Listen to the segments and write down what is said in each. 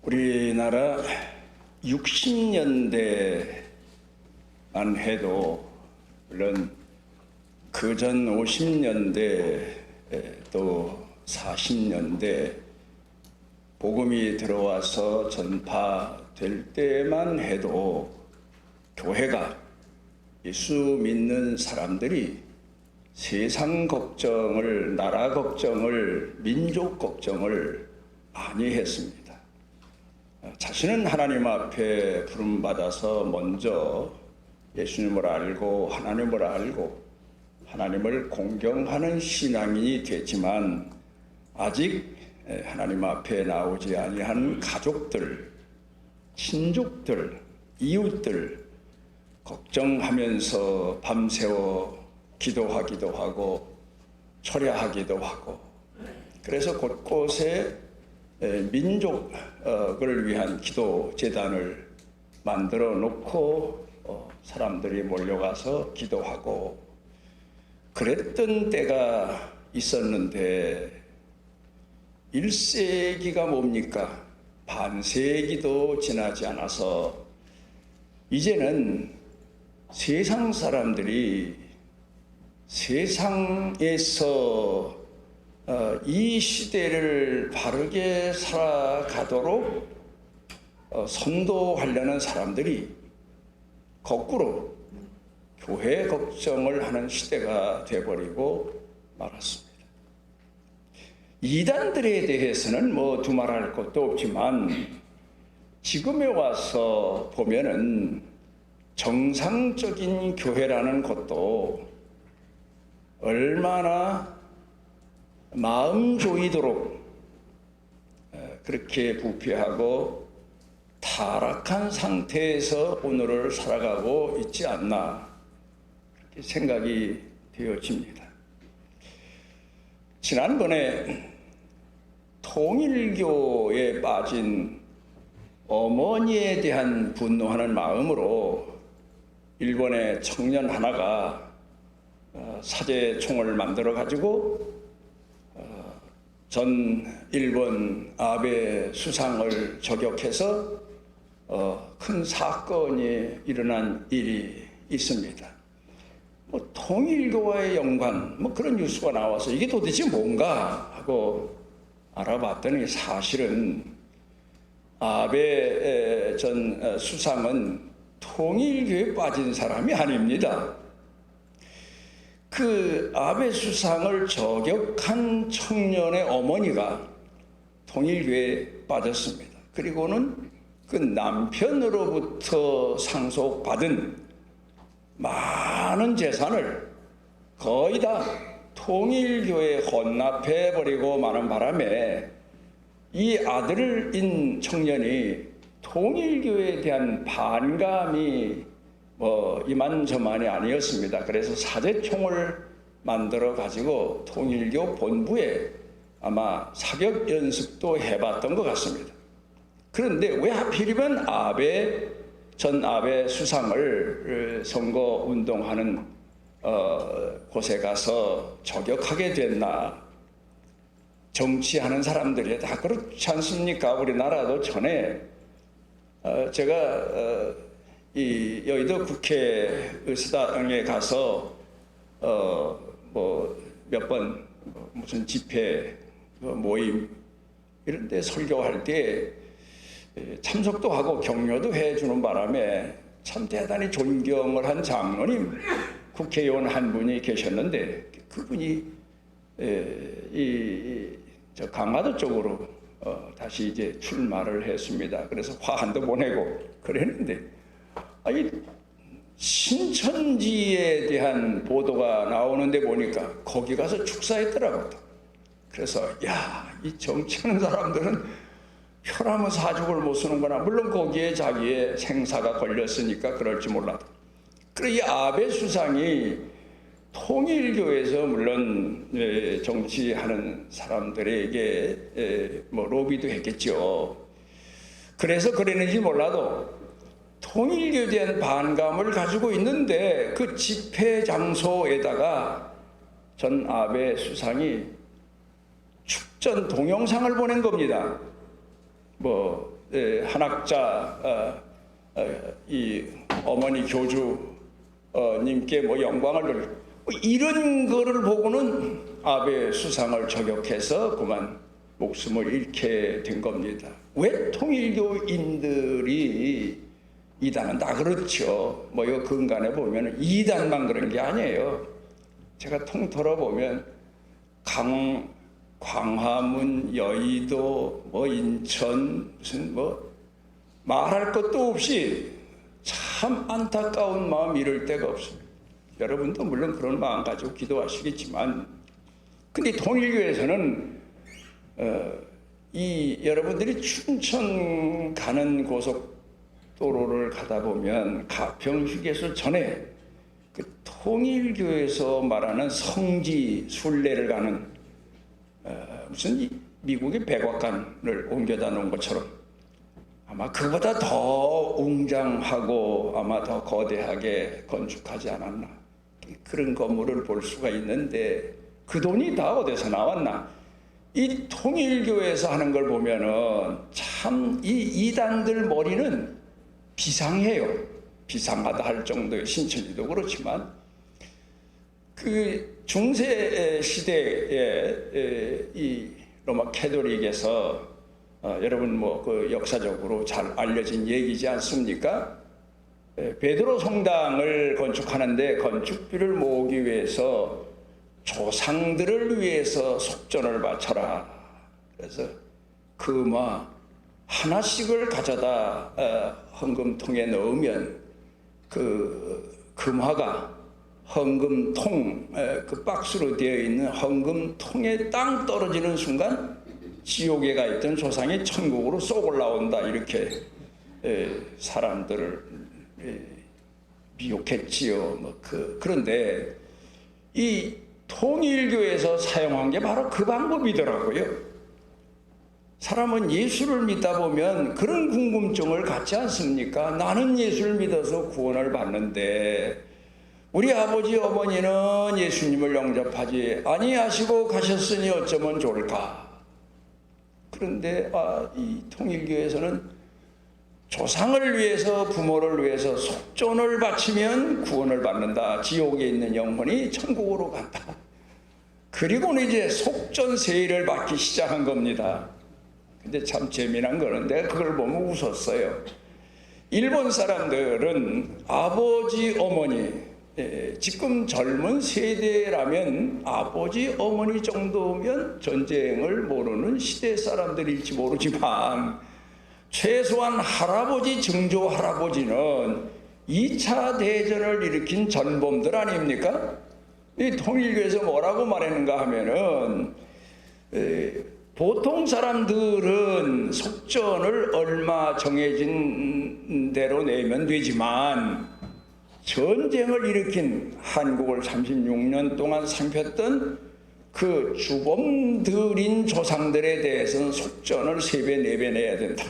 우리나라 60년대만 해도 물론 그전 50년대 또 40년대 복음이 들어와서 전파될 때만 해도 교회가 예수 믿는 사람들이 세상 걱정을, 나라 걱정을, 민족 걱정을 많이 했습니다. 자신은 하나님 앞에 부름받아서 먼저 예수님을 알고 하나님을 알고 하나님을 공경하는 신앙인이 됐지만 아직 하나님 앞에 나오지 아니한 가족들, 친족들, 이웃들 걱정하면서 밤새워 기도하기도 하고 철야하기도 하고, 그래서 곳곳에 민족을 위한 기도 재단을 만들어 놓고 사람들이 몰려가서 기도하고 그랬던 때가 있었는데 1세기가 뭡니까? 반세기도 지나지 않아서 이제는 세상 사람들이 세상에서 이 시대를 바르게 살아가도록 선도하려는 사람들이 거꾸로 교회 걱정을 하는 시대가 되어버리고 말았습니다. 이단들에 대해서는 뭐 두말할 것도 없지만 지금에 와서 보면은 정상적인 교회라는 것도 얼마나 마음 조이도록 그렇게 부패하고 타락한 상태에서 오늘을 살아가고 있지 않나 그렇게 생각이 되어집니다. 지난번에 통일교에 빠진 어머니에 대한 분노하는 마음으로 일본의 청년 하나가 사제총을 만들어 가지고 전 일본 아베 수상을 저격해서 큰 사건이 일어난 일이 있습니다. 뭐 통일교와의 연관 뭐 그런 뉴스가 나와서 이게 도대체 뭔가 하고 알아봤더니 사실은 아베 전 수상은 통일교에 빠진 사람이 아닙니다. 그 아베 수상을 저격한 청년의 어머니가 통일교에 빠졌습니다. 그리고는 그 남편으로부터 상속받은 많은 재산을 거의 다 통일교에 헌납해버리고 마는 바람에 이 아들인 청년이 통일교에 대한 반감이 이만저만이 아니었습니다. 그래서 사제총을 만들어 가지고 통일교 본부에 아마 사격 연습도 해봤던 것 같습니다. 그런데 왜 하필이면 전 아베 수상을 선거 운동하는 곳에 가서 저격하게 됐나? 정치하는 사람들이 다 그렇지 않습니까? 우리나라도 전에 제가 이 여의도 국회의사당에 가서 몇 번 무슨 집회 모임 이런 데 설교할 때 참석도 하고 격려도 해주는 바람에 참 대단히 존경을 한 장로님 국회의원 한 분이 계셨는데 그분이 저 강화도 쪽으로 다시 이제 출마를 했습니다. 그래서 화환도 보내고 그랬는데 신천지에 대한 보도가 나오는데 보니까 거기 가서 축사했더라고요. 그래서 이 정치하는 사람들은 혈하면 사죽을 못 쓰는구나. 물론 거기에 자기의 생사가 걸렸으니까 그럴지 몰라도. 그리고 이 아베 수상이 통일교에서 물론 정치하는 사람들에게 로비도 했겠죠. 그래서 그랬는지 몰라도 통일교에 대한 반감을 가지고 있는데 그 집회 장소에다가 전 아베 수상이 축전 동영상을 보낸 겁니다. 한학자 이 어머니 교주님께 뭐 영광을 돌리고 이런 거를 보고는 아베 수상을 저격해서 그만 목숨을 잃게 된 겁니다. 왜 통일교인들이 이단은 다 그렇죠. 뭐 이거 근간에 보면 이단만 그런 게 아니에요. 제가 통틀어 보면 광화문, 여의도, 뭐 인천 무슨 뭐 말할 것도 없이 참 안타까운 마음 이럴 데가 없습니다. 여러분도 물론 그런 마음 가지고 기도하시겠지만, 근데 통일교에서는 이 여러분들이 춘천 가는 고속도로를 가다 보면 가평 휴게소 전에 그 통일교에서 말하는 성지 순례를 가는 무슨 미국의 백악관을 옮겨다 놓은 것처럼 아마 그보다 더 웅장하고 아마 더 거대하게 건축하지 않았나, 그런 건물을 볼 수가 있는데 그 돈이 다 어디서 나왔나? 이 통일교에서 하는 걸 보면은 참 이 이단들 머리는 비상해요. 비상하다 할 정도의, 신천지도 그렇지만 그 중세 시대에 이 로마 캐톨릭에서 여러분 뭐 그 역사적으로 잘 알려진 얘기지 않습니까? 베드로 성당을 건축하는데 건축비를 모으기 위해서 조상들을 위해서 속전을 바쳐라. 그래서 금화 하나씩을 가져다 헌금통에 넣으면 그 금화가 헌금통, 그 박스로 되어 있는 헌금통에 땅 떨어지는 순간 지옥에 가 있던 조상이 천국으로 쏙 올라온다, 이렇게 사람들을 미혹했지요. 뭐 그런데 이 통일교에서 사용한 게 바로 그 방법이더라고요. 사람은 예수를 믿다 보면 그런 궁금증을 갖지 않습니까? 나는 예수를 믿어서 구원을 받는데 우리 아버지 어머니는 예수님을 영접하지 아니하시고 가셨으니 어쩌면 좋을까? 그런데 이 통일교에서는 조상을 위해서, 부모를 위해서 속전을 바치면 구원을 받는다. 지옥에 있는 영혼이 천국으로 간다. 그리고는 이제 속전 세일을 받기 시작한 겁니다. 근데 참 재미난 거는 내가 그걸 보면 웃었어요. 일본 사람들은 아버지, 어머니, 지금 젊은 세대라면 아버지, 어머니 정도면 전쟁을 모르는 시대 사람들일지 모르지만 최소한 할아버지, 증조 할아버지는 2차 대전을 일으킨 전범들 아닙니까? 이 통일교에서 뭐라고 말했는가 하면은 보통 사람들은 속전을 얼마 정해진 대로 내면 되지만 전쟁을 일으킨, 한국을 36년 동안 살폈던 그 주범들인 조상들에 대해서는 속전을 3배, 4배 내야 된다.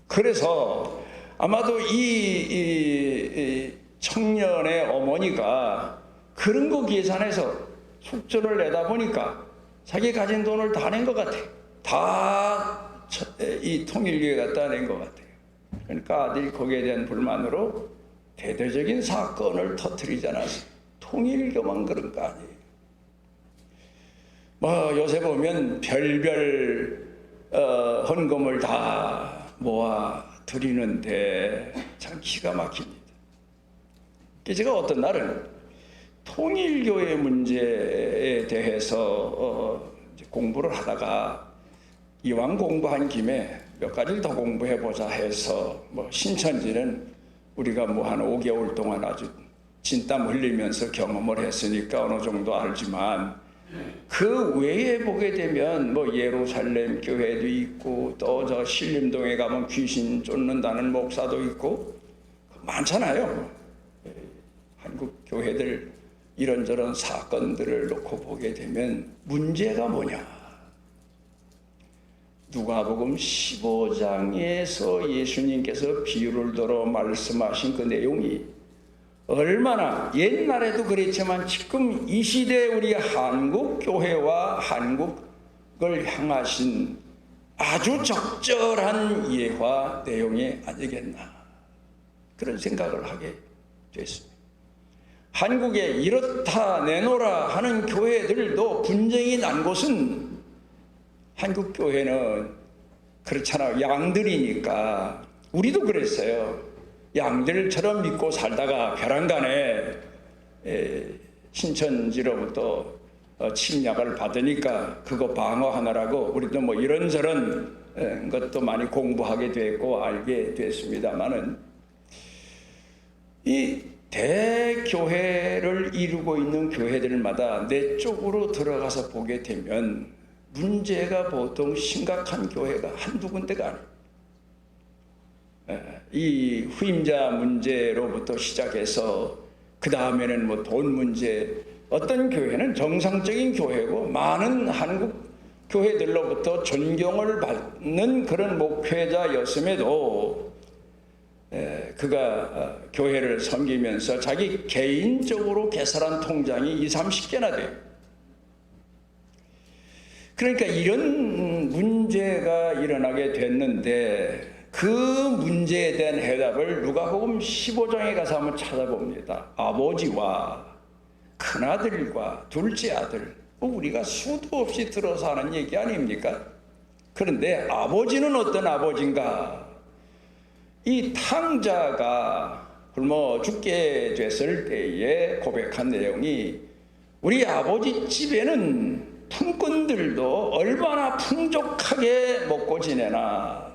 그래서 아마도 이 청년의 어머니가 그런 거 계산해서 속전을 내다 보니까 자기 가진 돈을 다 낸 것 같아. 다 이 통일교에 갖다 낸 것 같아요. 그러니까 아들이 거기에 대한 불만으로 대대적인 사건을 터뜨리지 않았어요. 통일교만 그런 거 아니에요. 뭐 요새 보면 별별 헌금을 다 모아 드리는데 참 기가 막힙니다. 제가 어떤 날은 통일교의 문제에 대해서 공부를 하다가 이왕 공부한 김에 몇 가지를 더 공부해보자 해서 뭐 신천지는 우리가 뭐 한 5개월 동안 아주 진땀 흘리면서 경험을 했으니까 어느 정도 알지만 그 외에 보게 되면 뭐 예루살렘 교회도 있고 또 저 신림동에 가면 귀신 쫓는다는 목사도 있고 많잖아요. 한국 교회들 이런저런 사건들을 놓고 보게 되면 문제가 뭐냐? 누가복음 15장에서 예수님께서 비유를 들어 말씀하신 그 내용이 얼마나 옛날에도 그랬지만 지금 이 시대 우리 한국 교회와 한국을 향하신 아주 적절한 예화 내용이 아니겠나, 그런 생각을 하게 됐습니다. 한국에 이렇다 내놓으라 하는 교회들도 분쟁이 난 곳은, 한국 교회는 그렇잖아요. 양들이니까. 우리도 그랬어요. 양들처럼 믿고 살다가 벼랑간에 신천지로부터 침략을 받으니까 그거 방어하느라고 우리도 뭐 이런저런 것도 많이 공부하게 됐고 알게 됐습니다만은, 이 대교회를 이루고 있는 교회들마다 내쪽으로 들어가서 보게 되면 문제가 보통 심각한 교회가 한두 군데가 아니에요. 이 후임자 문제로부터 시작해서 그 다음에는 뭐 돈 문제, 어떤 교회는 정상적인 교회고 많은 한국 교회들로부터 존경을 받는 그런 목회자였음에도 그가 교회를 섬기면서 자기 개인적으로 개설한 통장이 20, 30개나 돼요. 그러니까 이런 문제가 일어나게 됐는데, 그 문제에 대한 해답을 누가복음 15장에 가서 한번 찾아봅니다. 아버지와 큰아들과 둘째 아들, 우리가 수도 없이 들어서 하는 얘기 아닙니까? 그런데 아버지는 어떤 아버지인가? 이 탕자가 굶어 죽게 됐을 때에 고백한 내용이, 우리 아버지 집에는 품꾼들도 얼마나 풍족하게 먹고 지내나,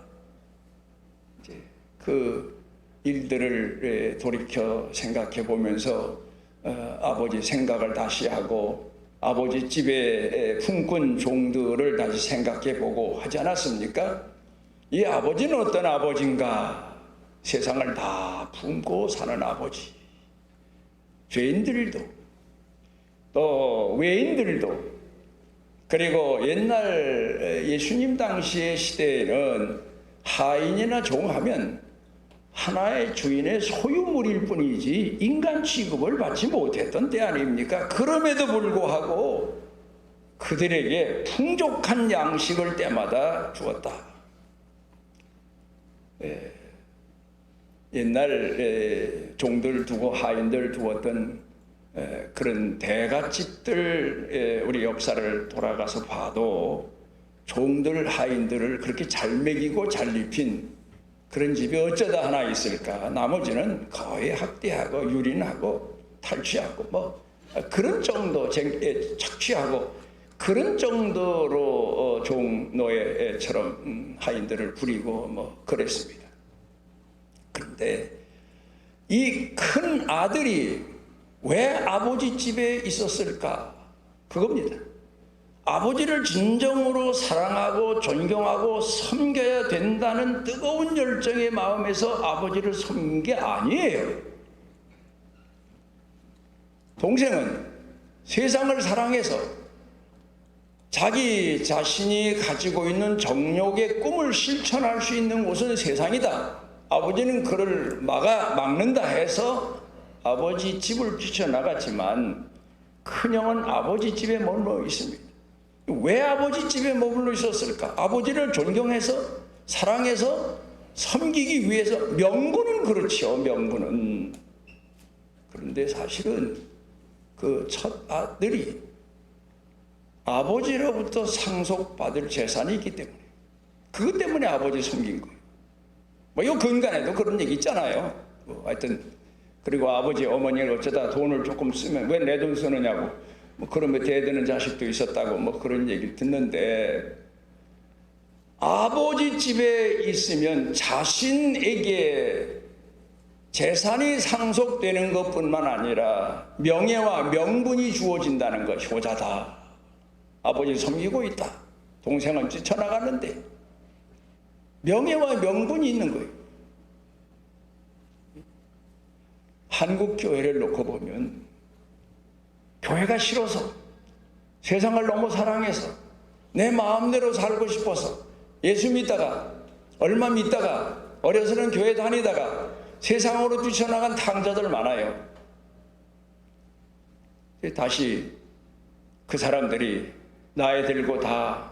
그 일들을 돌이켜 생각해 보면서 아버지 생각을 다시 하고 아버지 집의 품꾼 종들을 다시 생각해 보고 하지 않았습니까? 이 아버지는 어떤 아버지인가? 세상을 다 품고 사는 아버지. 죄인들도 또 외인들도, 그리고 옛날 예수님 당시의 시대에는 하인이나 종하면 하나의 주인의 소유물일 뿐이지 인간 취급을 받지 못했던 때 아닙니까? 그럼에도 불구하고 그들에게 풍족한 양식을 때마다 주었다. 옛날 종들 두고 하인들 두었던 그런 대갓집들, 우리 역사를 돌아가서 봐도 종들 하인들을 그렇게 잘 먹이고 잘 입힌 그런 집이 어쩌다 하나 있을까? 나머지는 거의 학대하고 유린하고 탈취하고 뭐 그런 정도, 착취하고 그런 정도로 종노예처럼 하인들을 부리고 뭐 그랬습니다. 그런데 이 큰 아들이 왜 아버지 집에 있었을까? 그겁니다. 아버지를 진정으로 사랑하고 존경하고 섬겨야 된다는 뜨거운 열정의 마음에서 아버지를 섬긴 게 아니에요. 동생은 세상을 사랑해서 자기 자신이 가지고 있는 정욕의 꿈을 실천할 수 있는 곳은 세상이다. 아버지는 그를 막는다 해서 아버지 집을 뛰쳐나갔지만 큰형은 아버지 집에 머물러 있습니다. 왜 아버지 집에 머물러 있었을까? 아버지를 존경해서 사랑해서 섬기기 위해서. 명분은 그렇죠, 명분은. 그런데 사실은 그 첫 아들이 아버지로부터 상속받을 재산이 있기 때문에, 그것 때문에 아버지 섬긴 거예요. 뭐 이 근간에도 그런 얘기 있잖아요. 하여튼 그리고 아버지 어머니를 어쩌다 돈을 조금 쓰면 왜 내 돈 쓰느냐고, 뭐 그러면 대드는 자식도 있었다고 뭐 그런 얘기를 듣는데, 아버지 집에 있으면 자신에게 재산이 상속되는 것뿐만 아니라 명예와 명분이 주어진다는 것, 효자다. 아버지 섬기고 있다. 동생은 뛰쳐나갔는데 명예와 명분이 있는 거예요. 한국 교회를 놓고 보면 교회가 싫어서, 세상을 너무 사랑해서, 내 마음대로 살고 싶어서 예수 믿다가 얼마 믿다가 어려서는 교회 다니다가 세상으로 뛰쳐나간 탕자들 많아요. 다시 그 사람들이 나이 들고 다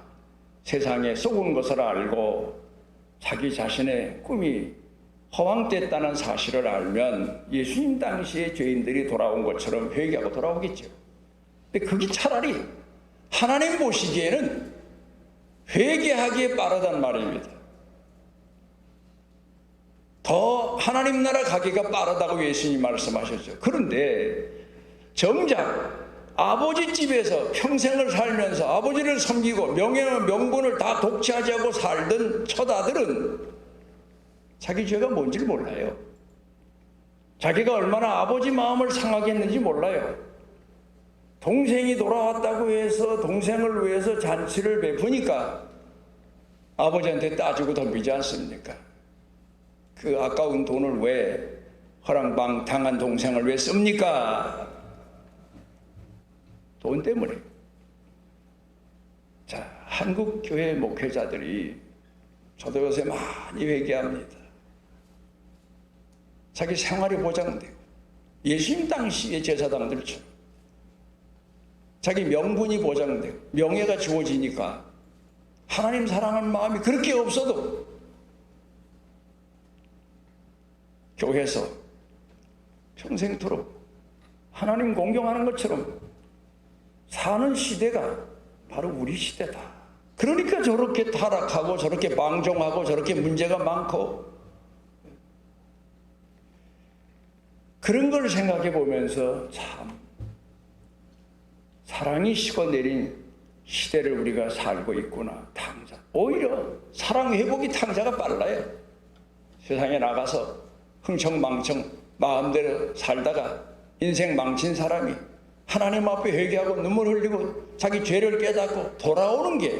세상에 속은 것을 알고 자기 자신의 꿈이 허황됐다는 사실을 알면 예수님 당시에 죄인들이 돌아온 것처럼 회개하고 돌아오겠죠. 근데 그게 차라리 하나님 보시기에는 회개하기에 빠르단 말입니다. 더 하나님 나라 가기가 빠르다고 예수님 말씀하셨죠. 그런데 정작 아버지 집에서 평생을 살면서 아버지를 섬기고 명예와 명분을 다 독차지하고 살던 처자들은 자기 죄가 뭔지를 몰라요. 자기가 얼마나 아버지 마음을 상하게 했는지 몰라요. 동생이 돌아왔다고 해서 동생을 위해서 잔치를 베푸니까 아버지한테 따지고 덤비지 않습니까? 그 아까운 돈을 왜 허랑방탕한 동생을 왜 씁니까? 돈 때문에. 자, 한국 교회 목회자들이 저도 요새 많이 회개합니다. 자기 생활이 보장되고 예수님 당시의 제사장들처럼 자기 명분이 보장되고 명예가 주어지니까 하나님 사랑하는 마음이 그렇게 없어도 교회에서 평생토록 하나님 공경하는 것처럼 사는 시대가 바로 우리 시대다. 그러니까 저렇게 타락하고 저렇게 방종하고 저렇게 문제가 많고 그런 걸 생각해 보면서 참 사랑이 식어내린 시대를 우리가 살고 있구나. 탕자. 오히려 사랑 회복이 탕자가 빨라요. 세상에 나가서 흥청망청 마음대로 살다가 인생 망친 사람이 하나님 앞에 회개하고 눈물 흘리고 자기 죄를 깨닫고 돌아오는 게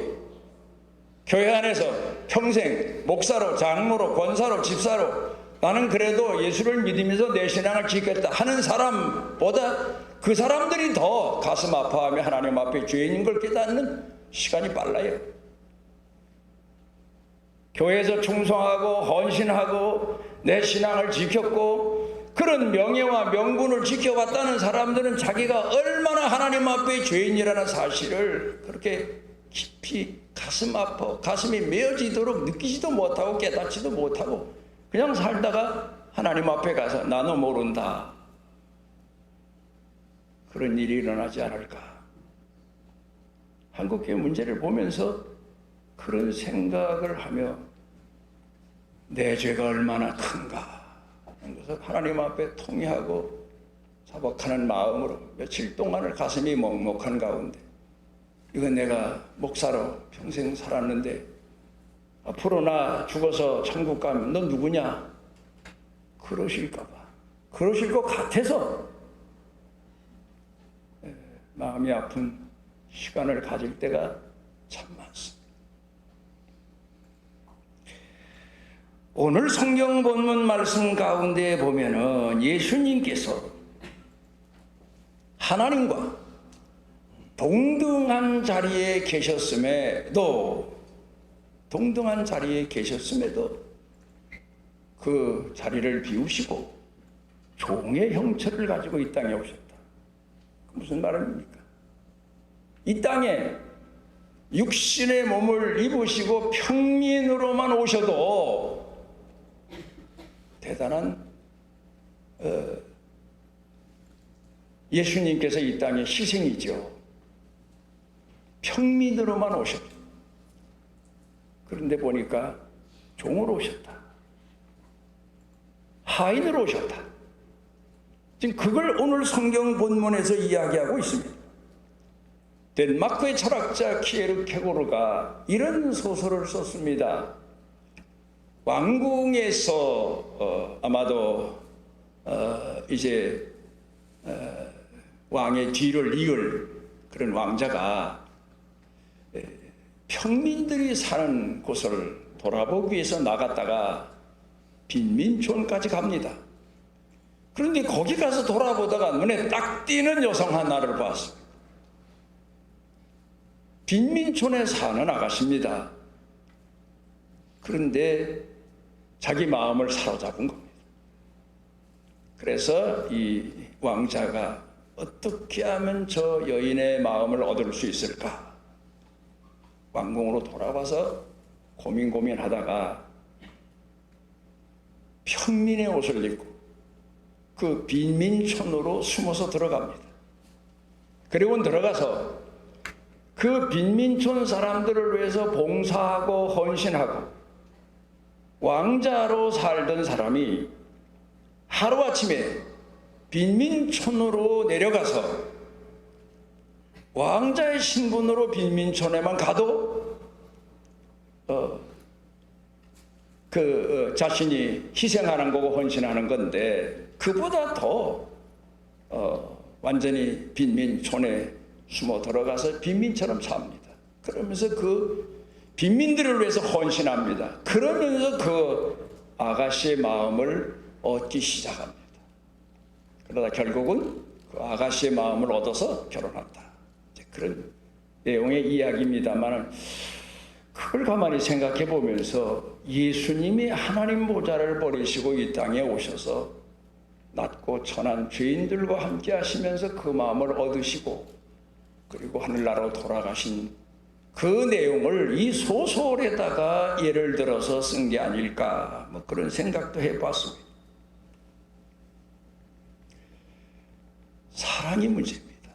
교회 안에서 평생 목사로 장로로 권사로 집사로 나는 그래도 예수를 믿으면서 내 신앙을 지켰다 하는 사람보다 그 사람들이 더 가슴 아파하며 하나님 앞에 죄인인 걸 깨닫는 시간이 빨라요. 교회에서 충성하고 헌신하고 내 신앙을 지켰고 그런 명예와 명분을 지켜왔다는 사람들은 자기가 얼마나 하나님 앞에 죄인이라는 사실을 그렇게 깊이 가슴 아파 가슴이 메어지도록 느끼지도 못하고 깨닫지도 못하고 그냥 살다가 하나님 앞에 가서 나도 모른다. 그런 일이 일어나지 않을까. 한국교회 문제를 보면서 그런 생각을 하며 내 죄가 얼마나 큰가 하는 것을 하나님 앞에 통회하고 자박하는 마음으로 며칠 동안을 가슴이 먹먹한 가운데 이건 내가 목사로 평생 살았는데 앞으로 나 죽어서 천국 가면 너 누구냐? 그러실까 봐. 그러실 것 같아서 마음이 아픈 시간을 가질 때가 참 많습니다. 오늘 성경 본문 말씀 가운데 보면은 예수님께서 하나님과 동등한 자리에 계셨음에도 그 자리를 비우시고 종의 형체를 가지고 이 땅에 오셨다. 무슨 말입니까? 이 땅에 육신의 몸을 입으시고 평민으로만 오셔도 대단한 예수님께서 이 땅에 희생이죠. 평민으로만 오셨다. 그런데 보니까 종으로 오셨다. 하인으로 오셨다. 지금 그걸 오늘 성경 본문에서 이야기하고 있습니다. 덴마크의 철학자 키에르케고르가 이런 소설을 썼습니다. 왕궁에서 아마도 이제 왕의 뒤를 이을 그런 왕자가 평민들이 사는 곳을 돌아보기 위해서 나갔다가 빈민촌까지 갑니다. 그런데 거기 가서 돌아보다가 눈에 딱 띄는 여성 하나를 봤습니다. 빈민촌에 사는 아가씨입니다. 그런데 자기 마음을 사로잡은 겁니다. 그래서 이 왕자가 어떻게 하면 저 여인의 마음을 얻을 수 있을까? 왕궁으로 돌아와서 고민하다가 평민의 옷을 입고 그 빈민촌으로 숨어서 들어갑니다. 그리고 들어가서 그 빈민촌 사람들을 위해서 봉사하고 헌신하고 왕자로 살던 사람이 하루아침에 빈민촌으로 내려가서 왕자의 신분으로 빈민촌에만 가도 자신이 희생하는 거고 헌신하는 건데 그보다 더 완전히 빈민촌에 숨어 들어가서 빈민처럼 삽니다. 그러면서 그 빈민들을 위해서 헌신합니다. 그러면서 그 아가씨의 마음을 얻기 시작합니다. 그러다 결국은 그 아가씨의 마음을 얻어서 결혼한다. 이제 그런 내용의 이야기입니다만 그걸 가만히 생각해 보면서 예수님이 하나님 보좌를 버리시고 이 땅에 오셔서 낮고 천한 죄인들과 함께 하시면서 그 마음을 얻으시고 그리고 하늘나라로 돌아가신 그 내용을 이 소설에다가 예를 들어서 쓴 게 아닐까 뭐 그런 생각도 해봤습니다. 사랑이 문제입니다.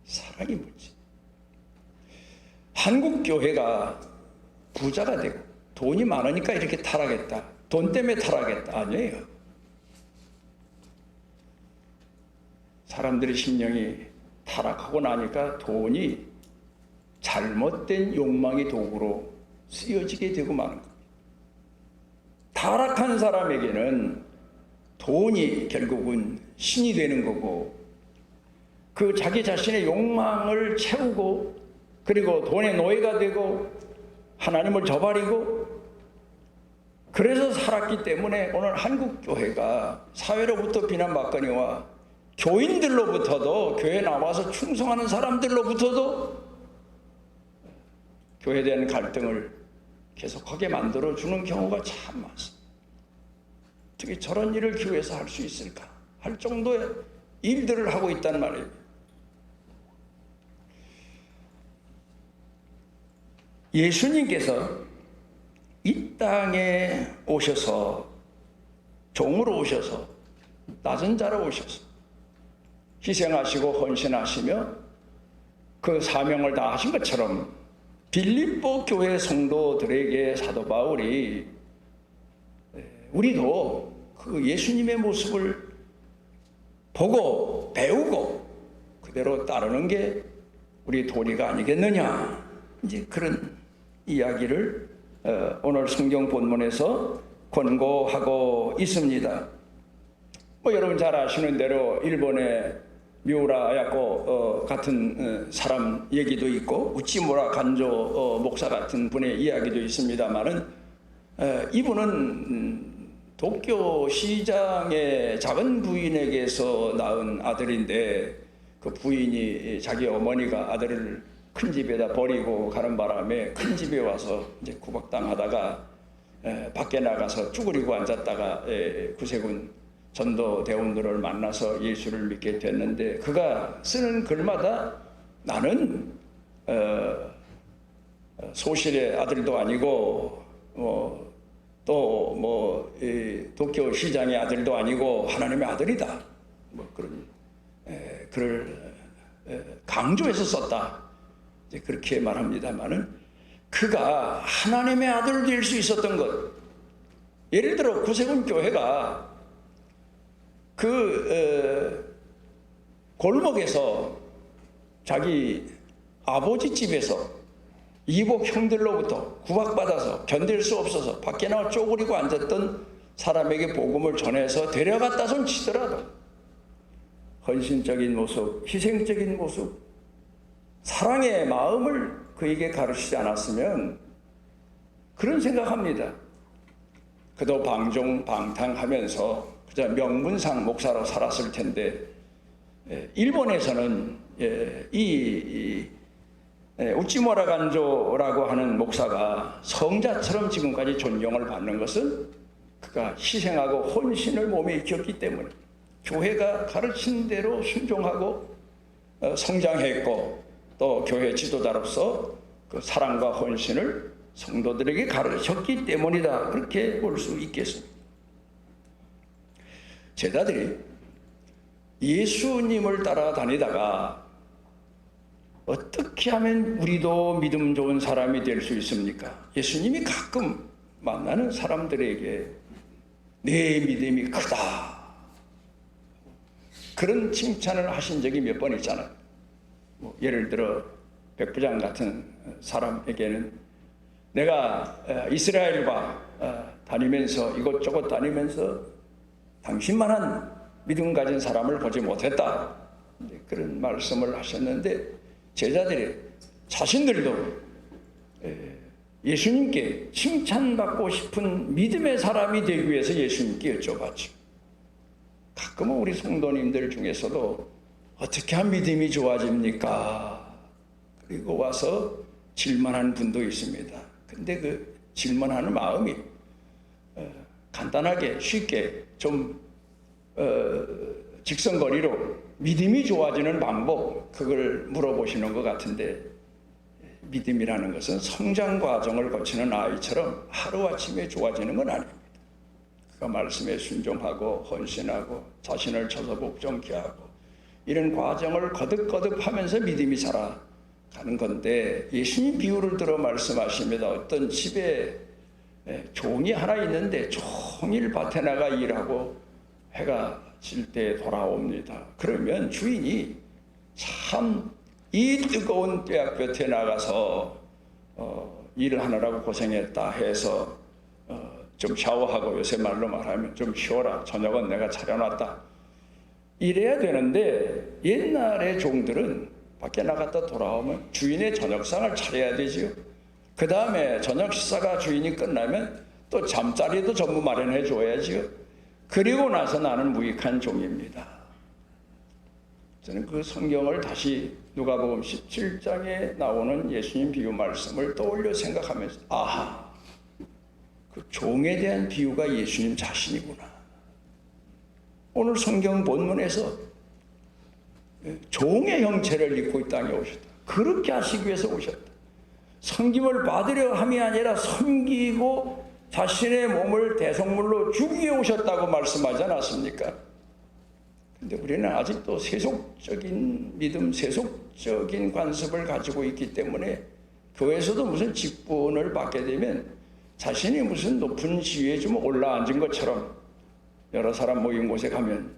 사랑이 문제. 한국 교회가 부자가 되고 돈이 많으니까 이렇게 타락했다. 돈 때문에 타락했다. 아니에요. 사람들의 심령이 타락하고 나니까 돈이 잘못된 욕망의 도구로 쓰여지게 되고 마는 겁니다. 타락한 사람에게는 돈이 결국은 신이 되는 거고 그 자기 자신의 욕망을 채우고 그리고 돈의 노예가 되고 하나님을 저버리고 그래서 살았기 때문에 오늘 한국 교회가 사회로부터 비난받거니와 교인들로부터도 교회에 나와서 충성하는 사람들로부터도 교회에 대한 갈등을 계속하게 만들어주는 경우가 참 많습니다. 어떻게 저런 일을 교회에서 할 수 있을까 할 정도의 일들을 하고 있단 말이에요. 예수님께서 이 땅에 오셔서 종으로 오셔서 낮은 자로 오셔서 희생하시고 헌신하시며 그 사명을 다하신 것처럼 빌립보 교회 성도들에게 사도 바울이 우리도 그 예수님의 모습을 보고 배우고 그대로 따르는 게 우리 도리가 아니겠느냐 이제 그런 이야기를 오늘 성경 본문에서 권고하고 있습니다. 뭐 여러분 잘 아시는 대로 일본의 미우라 아야코 같은 사람 얘기도 있고 우치무라 간조 목사 같은 분의 이야기도 있습니다만은 이분은 도쿄 시장의 작은 부인에게서 낳은 아들인데 그 부인이 자기 어머니가 아들을 큰 집에다 버리고 가는 바람에 큰 집에 와서 이제 구박당하다가 밖에 나가서 쭈그리고 앉았다가 구세군 전도대원들을 만나서 예수를 믿게 됐는데 그가 쓰는 글마다 나는 소실의 아들도 아니고 또 도쿄 시장의 아들도 아니고 하나님의 아들이다. 뭐 그런 글을 강조해서 썼다. 이제 그렇게 말합니다만은 그가 하나님의 아들 될 수 있었던 것. 예를 들어 구세군 교회가 골목에서 자기 아버지 집에서 이복 형들로부터 구박받아서 견딜 수 없어서 밖에 나와 쪼그리고 앉았던 사람에게 복음을 전해서 데려갔다 손 치더라도 헌신적인 모습, 희생적인 모습, 사랑의 마음을 그에게 가르치지 않았으면 그런 생각합니다. 그도 방종방탕하면서 그저 명분상 목사로 살았을 텐데 일본에서는 우찌무라 간조라고 하는 목사가 성자처럼 지금까지 존경을 받는 것은 그가 희생하고 헌신을 몸에 익혔기 때문에 교회가 가르친 대로 순종하고 성장했고 또 교회 지도자로서 그 사랑과 헌신을 성도들에게 가르쳤기 때문이다. 그렇게 볼 수 있겠습니다. 제자들이 예수님을 따라다니다가 어떻게 하면 우리도 믿음 좋은 사람이 될 수 있습니까? 예수님이 가끔 만나는 사람들에게 내 믿음이 크다, 그런 칭찬을 하신 적이 몇 번 있잖아요. 예를 들어 백부장 같은 사람에게는 내가 이스라엘과 다니면서 이곳저곳 다니면서 당신만한 믿음 가진 사람을 보지 못했다, 그런 말씀을 하셨는데, 제자들이 자신들도 예수님께 칭찬받고 싶은 믿음의 사람이 되기 위해서 예수님께 여쭤봤죠. 가끔은 우리 성도님들 중에서도 어떻게 하면 믿음이 좋아집니까? 그리고 와서 질문하는 분도 있습니다. 근데 그 질문하는 마음이 간단하게 쉽게 좀 직선거리로 믿음이 좋아지는 방법, 그걸 물어보시는 것 같은데, 믿음이라는 것은 성장 과정을 거치는 아이처럼 하루아침에 좋아지는 건 아닙니다. 그가 말씀에 순종하고 헌신하고 자신을 쳐서 복종케 하고 이런 과정을 거듭거듭하면서 믿음이 자라가는 건데, 예수님 비유를 들어 말씀하십니다. 어떤 집에 종이 하나 있는데 종일 밭에 나가 일하고 해가 질 때 돌아옵니다. 그러면 주인이 참 이 뜨거운 떼약볕에 나가서 일하느라고 고생했다 해서 좀 샤워하고, 요새 말로 말하면 좀 쉬어라, 저녁은 내가 차려놨다, 이래야 되는데, 옛날의 종들은 밖에 나갔다 돌아오면 주인의 저녁상을 차려야 되지요. 그 다음에 저녁 식사가 주인이 끝나면 또 잠자리도 전부 마련해 줘야지요. 그리고 나서 나는 무익한 종입니다. 저는 그 성경을 다시 누가복음 17장에 나오는 예수님 비유 말씀을 떠올려 생각하면서, 아하, 그 종에 대한 비유가 예수님 자신이구나. 오늘 성경 본문에서 종의 형체를 입고 이 땅에 오셨다. 그렇게 하시기 위해서 오셨다. 섬김을 받으려 함이 아니라 섬기고 자신의 몸을 대속물로 주기에 오셨다고 말씀하지 않았습니까? 근데 우리는 아직도 세속적인 믿음, 세속적인 관습을 가지고 있기 때문에 교회에서도 무슨 직분을 받게 되면 자신이 무슨 높은 지위에 좀 올라앉은 것처럼 여러 사람 모인 곳에 가면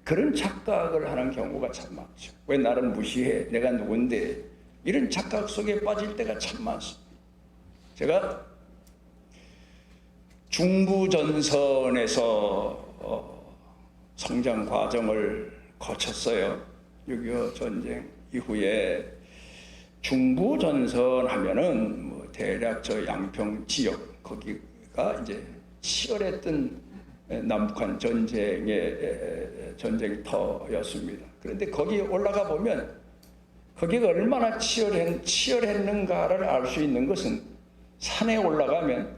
그런 착각을 하는 경우가 참 많죠. 왜 나를 무시해? 내가 누군데? 이런 착각 속에 빠질 때가 참 많습니다. 제가 중부전선에서 성장 과정을 거쳤어요. 6.25 전쟁 이후에 중부전선 하면은 뭐 대략 저 양평 지역, 거기가 이제 치열했던 남북한 전쟁의 전쟁터였습니다. 그런데 거기 올라가 보면 거기가 얼마나 치열했는가를 알 수 있는 것은 산에 올라가면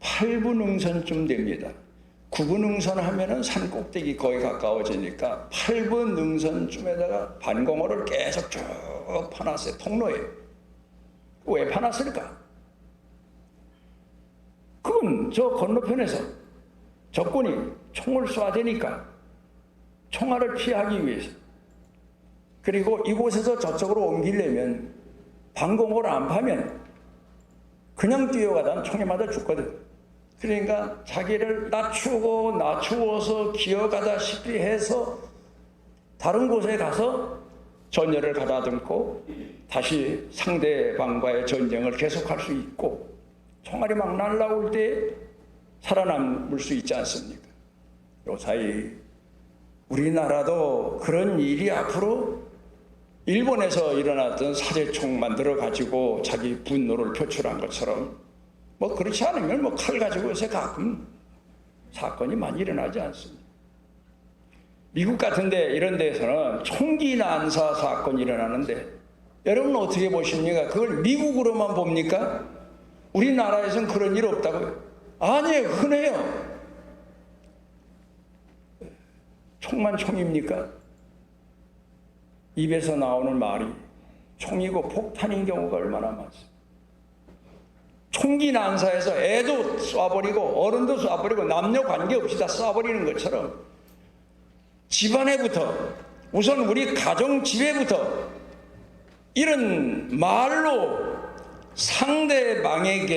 8분 능선쯤 됩니다. 9분 능선 하면은 산 꼭대기 거의 가까워지니까 8분 능선쯤에다가 반공호를 계속 쭉 파놨어요. 통로에. 왜 파놨을까? 그건 저 건너편에서 적군이 총을 쏴대니까 총알을 피하기 위해서, 그리고 이곳에서 저쪽으로 옮기려면 반공호를 안 파면 그냥 뛰어가다 총에 맞아 죽거든. 그러니까 자기를 낮추어서 기어가다시피 해서 다른 곳에 가서 전열을 가다듬고 다시 상대방과의 전쟁을 계속할 수 있고, 총알이 막 날라올 때 살아남을 수 있지 않습니까? 요사이 우리나라도 그런 일이 앞으로 일본에서 일어났던 사제총 만들어 가지고 자기 분노를 표출한 것처럼, 뭐 그렇지 않으면 뭐 칼 가지고 요새 가끔 사건이 많이 일어나지 않습니다. 미국 같은데 이런 데에서는 총기 난사 사건이 일어나는데 여러분 어떻게 보십니까? 그걸 미국으로만 봅니까? 우리나라에서는 그런 일 없다고요? 아니에요. 흔해요. 총만 총입니까? 입에서 나오는 말이 총이고 폭탄인 경우가 얼마나 많습니까? 총기 난사해서 애도 쏴버리고 어른도 쏴버리고 남녀 관계없이 다 쏴버리는 것처럼 집안에부터, 우선 우리 가정 집에부터 이런 말로 상대방에게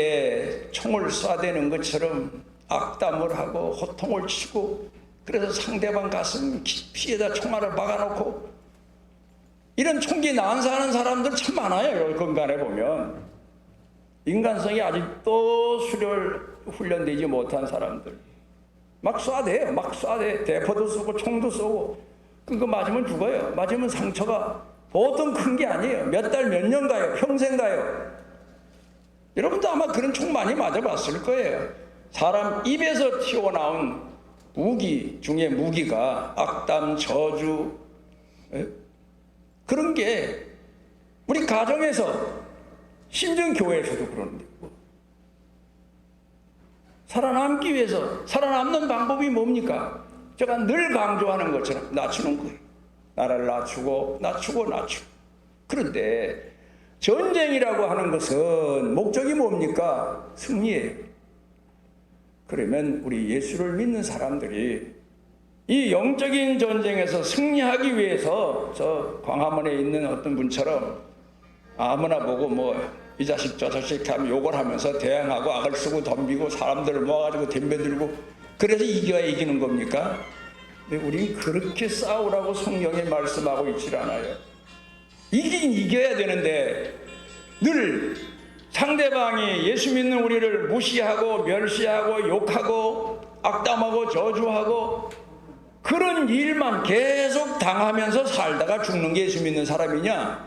총을 쏴대는 것처럼 악담을 하고 호통을 치고, 그래서 상대방 가슴 깊이에다 총알을 박아놓고, 이런 총기 난사하는 사람들 참 많아요. 건간에 보면 인간성이 아직도 훈련되지 못한 사람들 막 쏴대요. 막 쏴대. 대포도 쏘고 총도 쏘고, 그거 맞으면 죽어요. 맞으면 상처가 보통 큰 게 아니에요. 몇 달, 몇 년 가요. 평생 가요. 여러분도 아마 그런 총 많이 맞아봤을 거예요. 사람 입에서 튀어나온 무기 중에 무기가 악담, 저주, 그런 게 우리 가정에서, 심지어 교회에서도 그러는데, 살아남기 위해서 살아남는 방법이 뭡니까? 제가 늘 강조하는 것처럼 낮추는 거예요. 나를 낮추고 낮추고 낮추고. 그런데 전쟁이라고 하는 것은 목적이 뭡니까? 승리예요. 그러면 우리 예수를 믿는 사람들이 이 영적인 전쟁에서 승리하기 위해서, 저 광화문에 있는 어떤 분처럼 아무나 보고 뭐 이 자식 저 자식 하면 욕을 하면서 대항하고 악을 쓰고 덤비고 사람들을 모아가지고 덤벼들고 그래서 이겨야 이기는 겁니까? 근데 우린 그렇게 싸우라고 성경에 말씀하고 있질 않아요. 이긴 이겨야 되는데 늘 상대방이 예수 믿는 우리를 무시하고 멸시하고 욕하고 악담하고 저주하고 그런 일만 계속 당하면서 살다가 죽는 게 예수 믿는 사람이냐?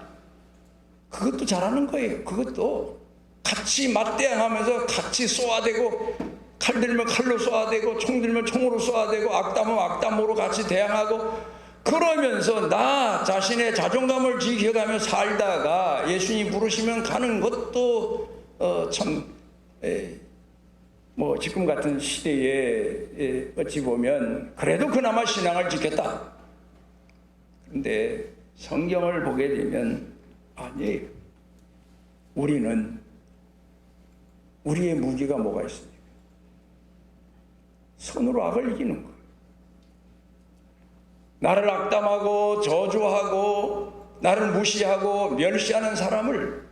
그것도 잘하는 거예요. 그것도 같이 맞대항하면서 같이 쏘아대고, 칼 들면 칼로 쏘아대고, 총 들면 총으로 쏘아대고, 악담은 악담으로 같이 대항하고, 그러면서 나 자신의 자존감을 지켜가며 살다가 예수님 부르시면 가는 것도 뭐 지금 같은 시대에 어찌 보면 그래도 그나마 신앙을 지켰다. 그런데 성경을 보게 되면 아니에요. 우리는 우리의 무기가 뭐가 있습니까? 손으로 악을 이기는 거예요. 나를 악담하고 저주하고 나를 무시하고 멸시하는 사람을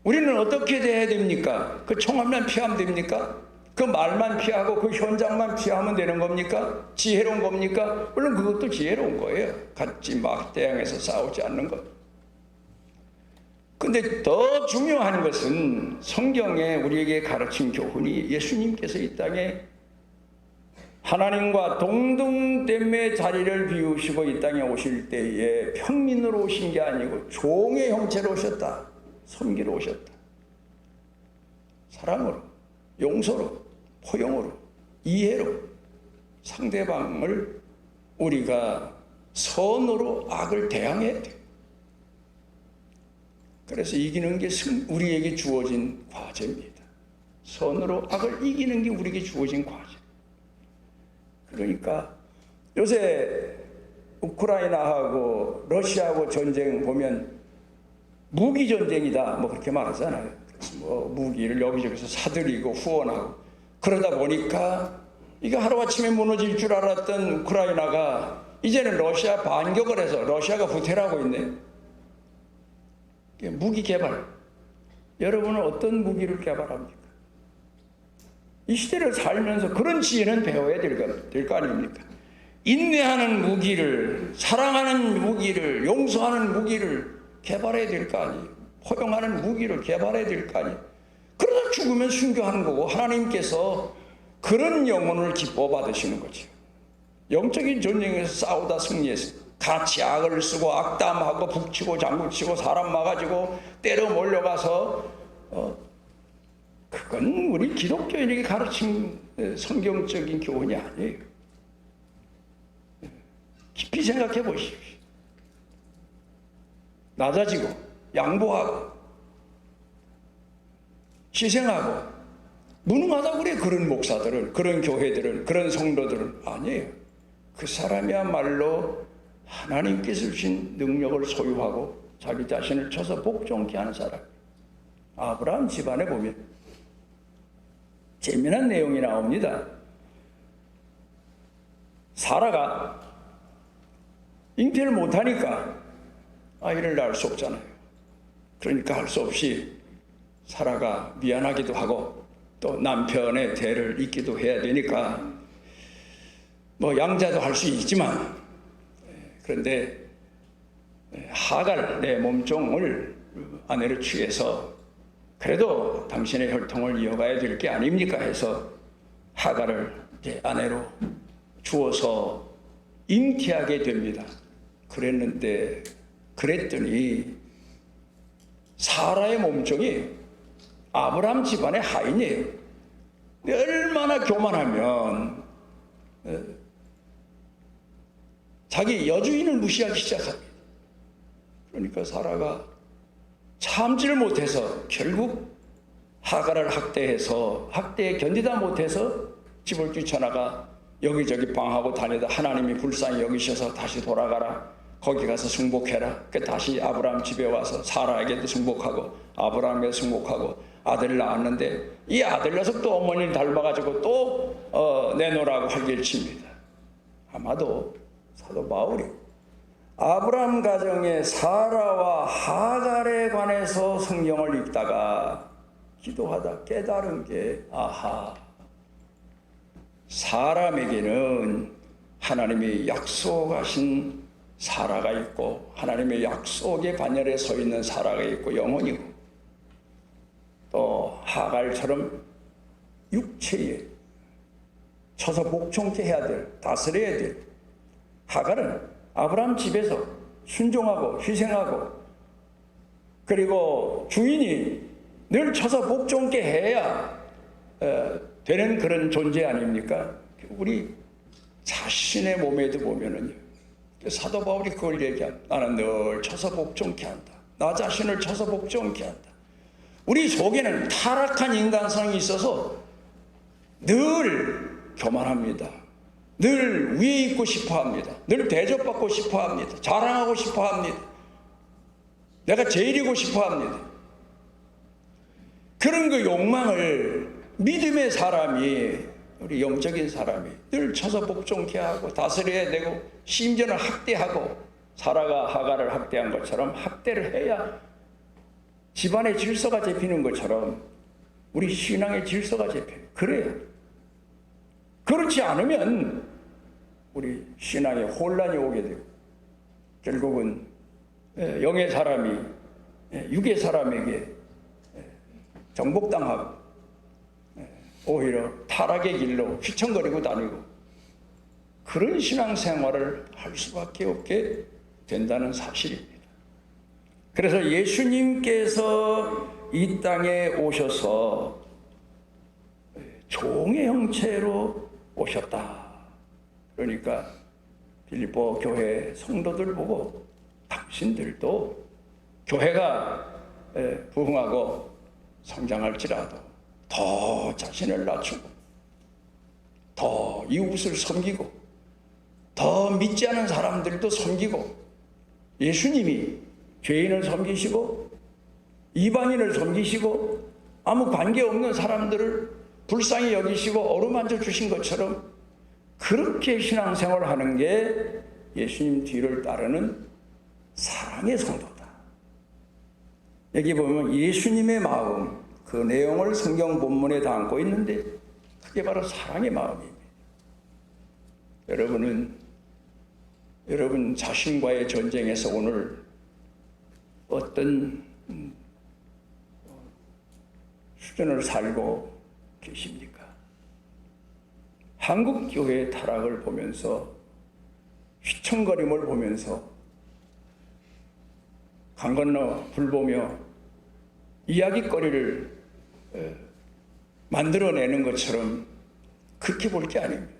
우리는 어떻게 대해야 됩니까? 그 총알만 피하면 됩니까? 그 말만 피하고 그 현장만 피하면 되는 겁니까? 지혜로운 겁니까? 물론 그것도 지혜로운 거예요. 같이 막대항해서 싸우지 않는 것. 근데 더 중요한 것은 성경에 우리에게 가르친 교훈이, 예수님께서 이 땅에 하나님과 동등됨의 자리를 비우시고 이 땅에 오실 때에 평민으로 오신 게 아니고 종의 형체로 오셨다. 섬기러 오셨다. 사랑으로, 용서로, 포용으로, 이해로 상대방을 우리가 선으로 악을 대항해야 돼. 그래서 이기는 게 우리에게 주어진 과제입니다. 선으로 악을 이기는 게 우리에게 주어진 과제. 그러니까 요새 우크라이나하고 러시아하고 전쟁 보면 무기 전쟁이다 뭐 그렇게 말하잖아요. 뭐 무기를 여기저기서 사들이고 후원하고 그러다 보니까 이게 하루아침에 무너질 줄 알았던 우크라이나가 이제는 러시아 반격을 해서 러시아가 후퇴를 하고 있네. 무기 개발. 여러분은 어떤 무기를 개발합니까? 이 시대를 살면서 그런 지혜는 배워야 될 거 아닙니까? 인내하는 무기를, 사랑하는 무기를, 용서하는 무기를 개발해야 될 거 아니에요. 포용하는 무기를 개발해야 될 거 아니에요. 그러다 죽으면 순교하는 거고 하나님께서 그런 영혼을 기뻐 받으시는 거죠. 영적인 전쟁에서 싸우다 승리해서 같이 악을 쓰고 악담하고 북치고 장구치고 사람 막아주고 때려 몰려가서 그건 우리 기독교인에게 가르친 성경적인 교훈이 아니에요. 깊이 생각해 보십시오. 낮아지고 양보하고 희생하고 무능하다고 그래. 그런 목사들은, 그런 교회들은, 그런 성도들은 아니에요. 그 사람이야말로 하나님께서 주신 능력을 소유하고 자기 자신을 쳐서 복종케 하는 사람. 아브라함 집안에 보면 재미난 내용이 나옵니다. 사라가 잉태를 못하니까 아이를 낳을 수 없잖아요. 그러니까 할 수 없이 사라가 미안하기도 하고 또 남편의 대를 잇기도 해야 되니까 뭐 양자도 할 수 있지만, 그런데 하갈 내 몸종을 아내로 취해서 그래도 당신의 혈통을 이어가야 될 게 아닙니까 해서 하갈을 이제 아내로 주어서 잉태하게 됩니다. 그랬더니 사라의 몸종이 아브라함 집안의 하인이에요. 얼마나 교만하면 자기 여주인을 무시하기 시작합니다. 그러니까 사라가 참지를 못해서 결국 하갈을 학대해서 학대에 견디다 못해서 집을 뛰쳐나가 여기저기 방하고 다니다 하나님이 불쌍히 여기셔서 다시 돌아가라. 거기 가서 승복해라. 다시 아브라함 집에 와서 사라에게도 승복하고 아브라함에게 승복하고 아들을 낳았는데 이 아들 녀석 또 어머니를 닮아가지고 또 내놓으라고 활개칩니다. 아마도 사도 바울이 아브라함 가정의 사라와 하갈에 관해서 성경을 읽다가 기도하다 깨달은 게 사람에게는 하나님이 약속하신 사라가 있고 하나님의 약속의 반열에 서 있는 사라가 있고 영혼이고, 또 하갈처럼 육체에 쳐서 복종케 해야 될, 다스려야 될 하갈은 아브라함 집에서 순종하고 희생하고 그리고 주인이 늘 쳐서 복종케 해야 되는 그런 존재 아닙니까? 우리 자신의 몸에도 보면은요, 사도 바울이 그걸 얘기합니다. 나는 늘 쳐서 복종케 한다. 나 자신을 쳐서 복종케 한다. 우리 속에는 타락한 인간성이 있어서 늘 교만합니다. 늘 위에 있고 싶어 합니다. 늘 대접받고 싶어 합니다. 자랑하고 싶어 합니다. 내가 제일이고 싶어 합니다. 그런 그 욕망을 믿음의 사람이, 우리 영적인 사람이 늘 쳐서 복종케 하고 다스려야 되고 심지어는 학대하고, 사라가 하갈을 학대한 것처럼 학대를 해야 집안의 질서가 잡히는 것처럼 우리 신앙의 질서가 잡혀요. 그래요. 그렇지 않으면 우리 신앙에 혼란이 오게 되고 결국은 영의 사람이 육의 사람에게 정복당하고 오히려 타락의 길로 휘청거리고 다니고 그런 신앙생활을 할 수밖에 없게 된다는 사실입니다. 그래서 예수님께서 이 땅에 오셔서 종의 형체로 오셨다. 그러니까 빌립보 교회 성도들 보고 당신들도 교회가 부흥하고 성장할지라도 더 자신을 낮추고 더 이웃을 섬기고 더 믿지 않은 사람들도 섬기고, 예수님이 죄인을 섬기시고 이방인을 섬기시고 아무 관계없는 사람들을 불쌍히 여기시고 어루만져 주신 것처럼 그렇게 신앙생활을 하는 게 예수님 뒤를 따르는 사랑의 성도다. 여기 보면 예수님의 마음, 그 내용을 성경 본문에 담고 있는데 그게 바로 사랑의 마음입니다. 여러분 자신과의 전쟁에서 오늘 어떤 수준을 살고 계십니까? 한국 교회의 타락을 보면서, 휘청거림을 보면서 강 건너 불 보며 이야기거리를 만들어내는 것처럼 그렇게 볼 게 아닙니다.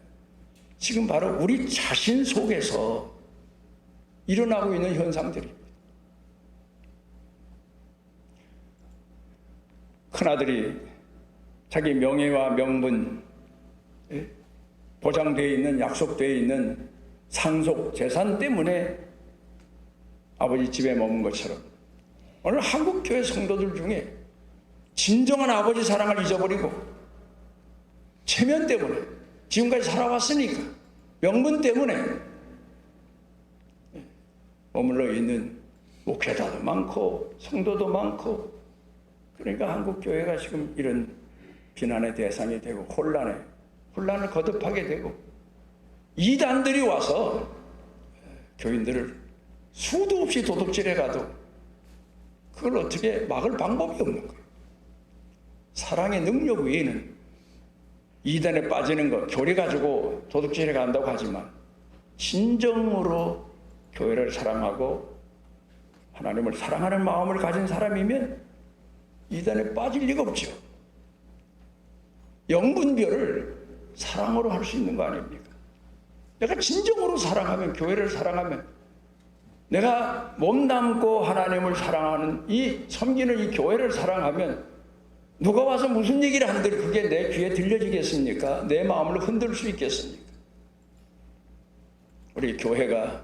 지금 바로 우리 자신 속에서 일어나고 있는 현상들입니다. 큰아들이 자기 명예와 명분, 보장되어 있는, 약속되어 있는 상속 재산 때문에 아버지 집에 머문 것처럼 오늘 한국교회 성도들 중에 진정한 아버지 사랑을 잊어버리고 체면 때문에 지금까지 살아왔으니까 명분 때문에 머물러 있는 목회자도 많고 성도도 많고, 그러니까 한국교회가 지금 이런 비난의 대상이 되고 혼란을 거듭하게 되고, 이단들이 와서 교인들을 수도 없이 도둑질해 가도 그걸 어떻게 막을 방법이 없는 거예요. 사랑의 능력 외에는 이단에 빠지는 것, 교리 가지고 도둑질해 간다고 하지만 진정으로 교회를 사랑하고 하나님을 사랑하는 마음을 가진 사람이면 이단에 빠질 리가 없죠. 영분별을 사랑으로 할 수 있는 거 아닙니까? 내가 진정으로 사랑하면, 교회를 사랑하면, 내가 몸담고 하나님을 사랑하는 섬기는 이 교회를 사랑하면 누가 와서 무슨 얘기를 한들 그게 내 귀에 들려지겠습니까? 내 마음을 흔들 수 있겠습니까? 우리 교회가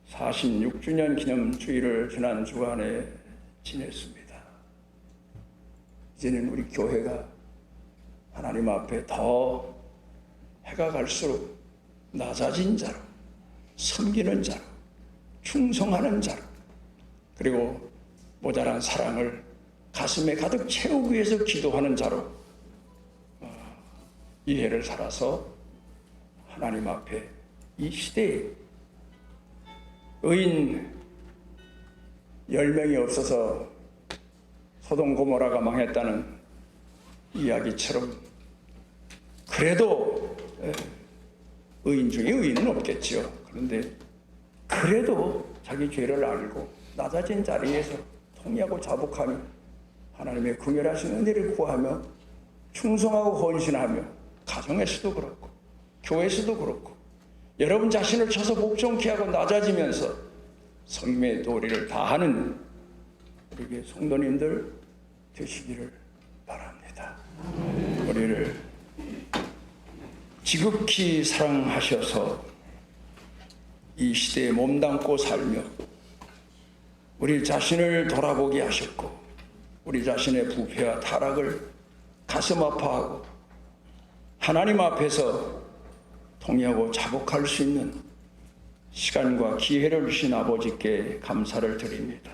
46주년 기념 주일을 지난 주간에 지냈습니다. 이제는 우리 교회가 하나님 앞에 더 해가 갈수록 낮아진 자로, 섬기는 자로, 충성하는 자로, 그리고 모자란 사랑을 가슴에 가득 채우기 위해서 기도하는 자로 이 해를 살아서 하나님 앞에 이 시대에 의인 10명이 없어서 소돔 고모라가 망했다는 이야기처럼, 그래도 의인 중에 의인은 없겠지요. 그런데 그래도 자기 죄를 알고 낮아진 자리에서 통회하고 자복하며 하나님의 긍휼하신 은혜를 구하며 충성하고 헌신하며, 가정에서도 그렇고 교회에서도 그렇고 여러분 자신을 쳐서 복종케 하고 낮아지면서 성매의 도리를 다하는 우리 성도님들 되시기를 바랍니다. 우리를 지극히 사랑하셔서 이 시대에 몸담고 살며 우리 자신을 돌아보게 하셨고, 우리 자신의 부패와 타락을 가슴 아파하고 하나님 앞에서 통회하고 자복할 수 있는 시간과 기회를 주신 아버지께 감사를 드립니다.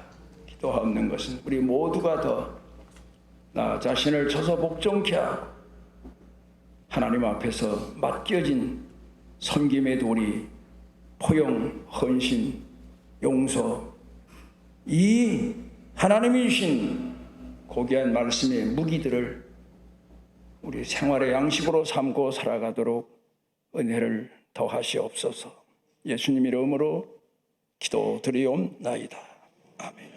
기도하옵는 것은 우리 모두가 더 나 자신을 쳐서 복종케 하고 하나님 앞에서 맡겨진 섬김의 도리, 포용, 헌신, 용서, 이 하나님이 주신 고귀한 말씀의 무기들을 우리 생활의 양식으로 삼고 살아가도록 은혜를 더하시옵소서. 예수님 이름으로 기도드리옵나이다. 아멘.